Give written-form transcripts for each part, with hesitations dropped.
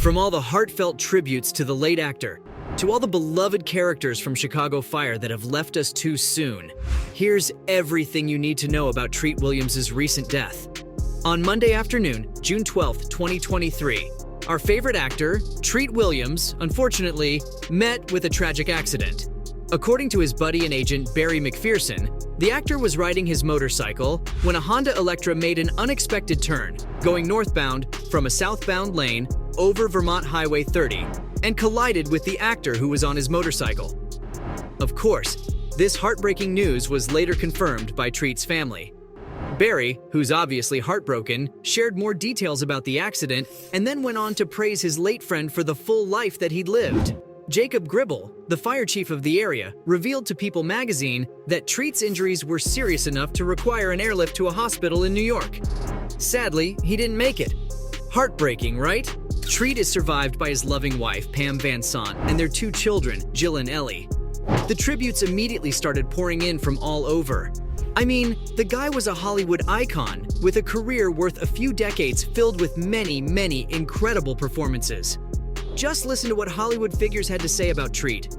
From all the heartfelt tributes to the late actor, to all the beloved characters from Chicago Fire that have left us too soon, here's everything you need to know about Treat Williams' recent death. On Monday afternoon, June 12, 2023, our favorite actor, Treat Williams, unfortunately, met with a tragic accident. According to his buddy and agent Barry McPherson, the actor was riding his motorcycle when a Honda Electra made an unexpected turn, going northbound from a southbound lane over Vermont Highway 30, and collided with the actor who was on his motorcycle. Of course, this heartbreaking news was later confirmed by Treat's family. Barry, who's obviously heartbroken, shared more details about the accident and then went on to praise his late friend for the full life that he'd lived. Jacob Gribble, the fire chief of the area, revealed to People magazine that Treat's injuries were serious enough to require an airlift to a hospital in New York. Sadly, he didn't make it. Heartbreaking, right? Treat is survived by his loving wife, Pam Van Sant, and their two children, Jill and Ellie. The tributes immediately started pouring in from all over. I mean, the guy was a Hollywood icon, with a career worth a few decades filled with many, many incredible performances. Just listen to what Hollywood figures had to say about Treat.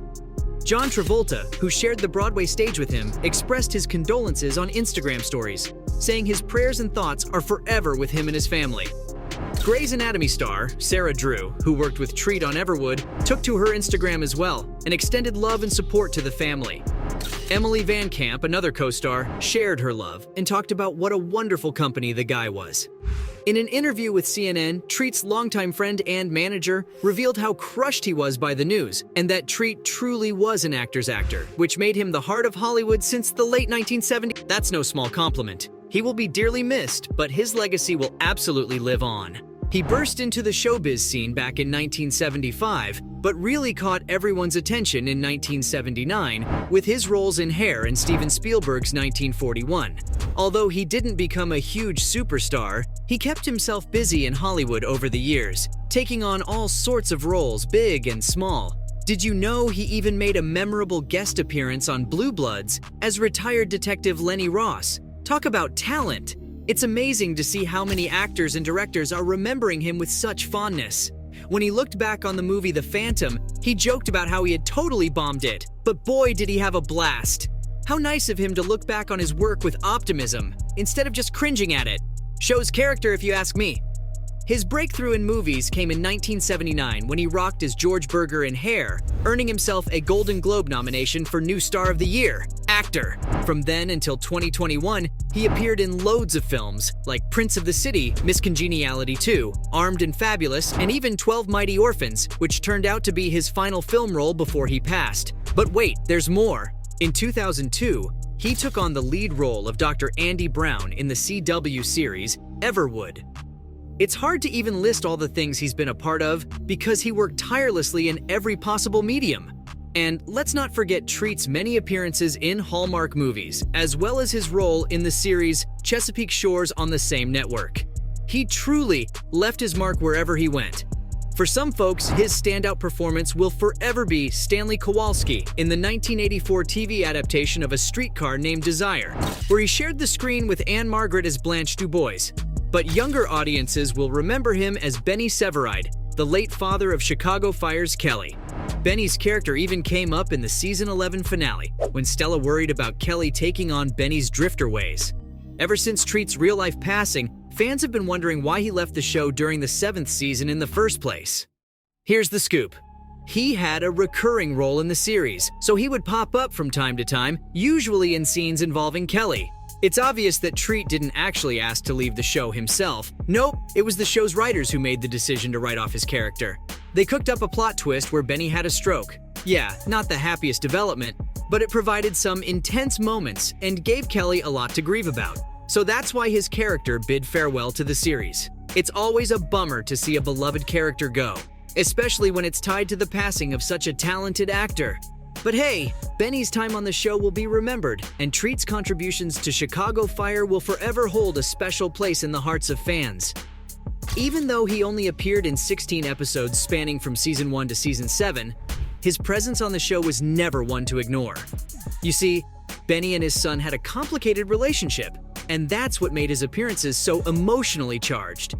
John Travolta, who shared the Broadway stage with him, expressed his condolences on Instagram stories, saying his prayers and thoughts are forever with him and his family. Grey's Anatomy star, Sarah Drew, who worked with Treat on Everwood, took to her Instagram as well and extended love and support to the family. Emily Van Camp, another co-star, shared her love and talked about what a wonderful company the guy was. In an interview with CNN, Treat's longtime friend and manager revealed how crushed he was by the news and that Treat truly was an actor's actor, which made him the heart of Hollywood since the late 1970s. That's no small compliment. He will be dearly missed, but his legacy will absolutely live on. He burst into the showbiz scene back in 1975, but really caught everyone's attention in 1979 with his roles in Hair in Steven Spielberg's 1941. Although he didn't become a huge superstar, he kept himself busy in Hollywood over the years, taking on all sorts of roles, big and small. Did you know he even made a memorable guest appearance on Blue Bloods as retired detective Lenny Ross? Talk about talent! It's amazing to see how many actors and directors are remembering him with such fondness. When he looked back on the movie The Phantom, he joked about how he had totally bombed it, but boy did he have a blast. How nice of him to look back on his work with optimism, instead of just cringing at it. Shows character if you ask me. His breakthrough in movies came in 1979 when he rocked as George Berger in Hair, earning himself a Golden Globe nomination for New Star of the Year, Actor. From then until 2021, he appeared in loads of films like Prince of the City, Miss Congeniality 2, Armed and Fabulous, and even 12 Mighty Orphans, which turned out to be his final film role before he passed. But wait, there's more. In 2002, he took on the lead role of Dr. Andy Brown in the CW series Everwood. It's hard to even list all the things he's been a part of because he worked tirelessly in every possible medium. And let's not forget Treat's many appearances in Hallmark movies, as well as his role in the series Chesapeake Shores on the same network. He truly left his mark wherever he went. For some folks, his standout performance will forever be Stanley Kowalski in the 1984 TV adaptation of A Streetcar Named Desire, where he shared the screen with Anne Margaret as Blanche DuBois. But younger audiences will remember him as Benny Severide, the late father of Chicago Fire's Kelly. Benny's character even came up in the season 11 finale, when Stella worried about Kelly taking on Benny's drifter ways. Ever since Treat's real-life passing, fans have been wondering why he left the show during the 7th season in the first place. Here's the scoop. He had a recurring role in the series, so he would pop up from time to time, usually in scenes involving Kelly. It's obvious that Treat didn't actually ask to leave the show himself. Nope, it was the show's writers who made the decision to write off his character. They cooked up a plot twist where Benny had a stroke. Yeah, not the happiest development, but it provided some intense moments and gave Kelly a lot to grieve about. So that's why his character bid farewell to the series. It's always a bummer to see a beloved character go, especially when it's tied to the passing of such a talented actor. But hey, Benny's time on the show will be remembered, and Treat's contributions to Chicago Fire will forever hold a special place in the hearts of fans. Even though he only appeared in 16 episodes spanning from season 1 to season 7, his presence on the show was never one to ignore. You see, Benny and his son had a complicated relationship, and that's what made his appearances so emotionally charged.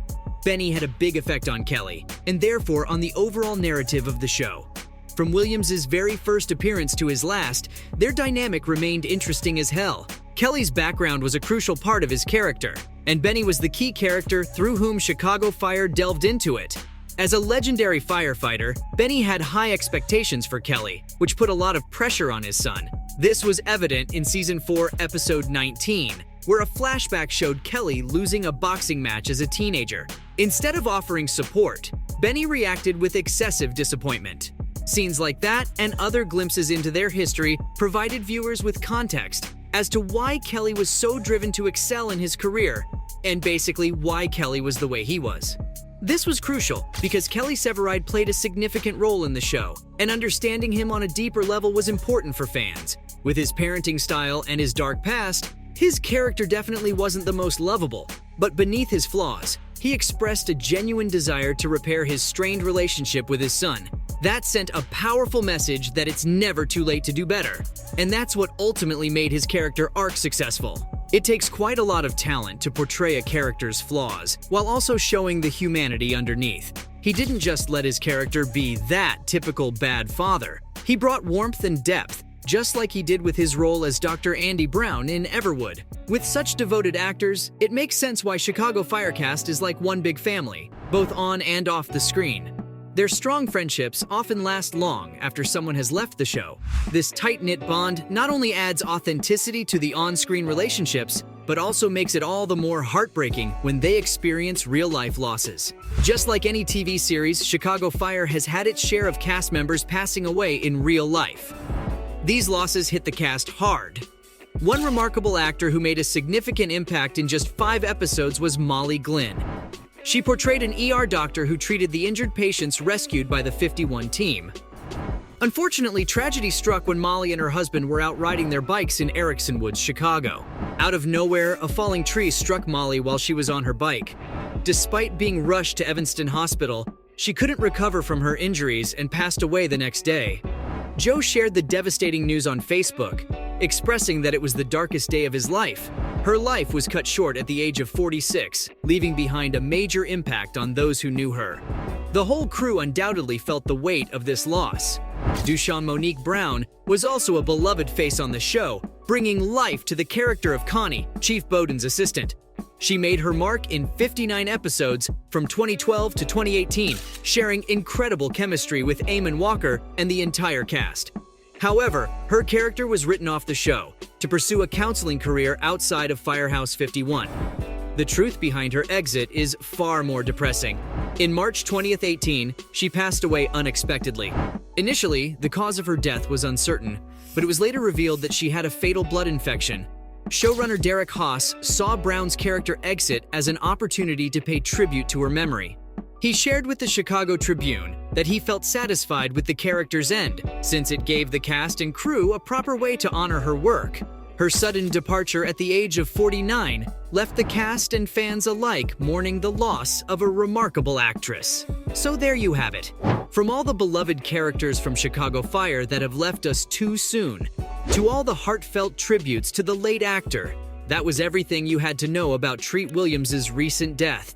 Benny had a big effect on Kelly, and therefore on the overall narrative of the show. From Williams's very first appearance to his last, their dynamic remained interesting as hell. Kelly's background was a crucial part of his character, and Benny was the key character through whom Chicago Fire delved into it. As a legendary firefighter, Benny had high expectations for Kelly, which put a lot of pressure on his son. This was evident in Season 4, Episode 19, where a flashback showed Kelly losing a boxing match as a teenager. Instead of offering support, Benny reacted with excessive disappointment. Scenes like that and other glimpses into their history provided viewers with context as to why Kelly was so driven to excel in his career, and basically why Kelly was the way he was. This was crucial because Kelly Severide played a significant role in the show, and understanding him on a deeper level was important for fans. With his parenting style and his dark past, his character definitely wasn't the most lovable, but beneath his flaws, he expressed a genuine desire to repair his strained relationship with his son. That sent a powerful message that it's never too late to do better, and that's what ultimately made his character arc successful. It takes quite a lot of talent to portray a character's flaws, while also showing the humanity underneath. He didn't just let his character be that typical bad father. He brought warmth and depth, just like he did with his role as Dr. Andy Brown in Everwood. With such devoted actors, it makes sense why Chicago Firecast is like one big family, both on and off the screen. Their strong friendships often last long after someone has left the show. This tight-knit bond not only adds authenticity to the on-screen relationships, but also makes it all the more heartbreaking when they experience real-life losses. Just like any TV series, Chicago Fire has had its share of cast members passing away in real life. These losses hit the cast hard. One remarkable actor who made a significant impact in just 5 episodes was Molly Glynn. She portrayed an ER doctor who treated the injured patients rescued by the 51 team. Unfortunately, tragedy struck when Molly and her husband were out riding their bikes in Erickson Woods, Chicago. Out of nowhere, a falling tree struck Molly while she was on her bike. Despite being rushed to Evanston Hospital, she couldn't recover from her injuries and passed away the next day. Joe shared the devastating news on Facebook, expressing that it was the darkest day of his life. Her life was cut short at the age of 46, leaving behind a major impact on those who knew her. The whole crew undoubtedly felt the weight of this loss. Dushan Monique Brown was also a beloved face on the show, bringing life to the character of Connie, Chief Bowden's assistant. She made her mark in 59 episodes from 2012 to 2018, sharing incredible chemistry with Eamon Walker and the entire cast. However, her character was written off the show to pursue a counseling career outside of Firehouse 51. The truth behind her exit is far more depressing. In March 2018, she passed away unexpectedly. Initially, the cause of her death was uncertain, but it was later revealed that she had a fatal blood infection. Showrunner Derek Haas saw Brown's character exit as an opportunity to pay tribute to her memory. He shared with the Chicago Tribune that he felt satisfied with the character's end, since it gave the cast and crew a proper way to honor her work. Her sudden departure at the age of 49 left the cast and fans alike mourning the loss of a remarkable actress. So there you have it. From all the beloved characters from Chicago Fire that have left us too soon, to all the heartfelt tributes to the late actor, that was everything you had to know about Treat Williams' recent death.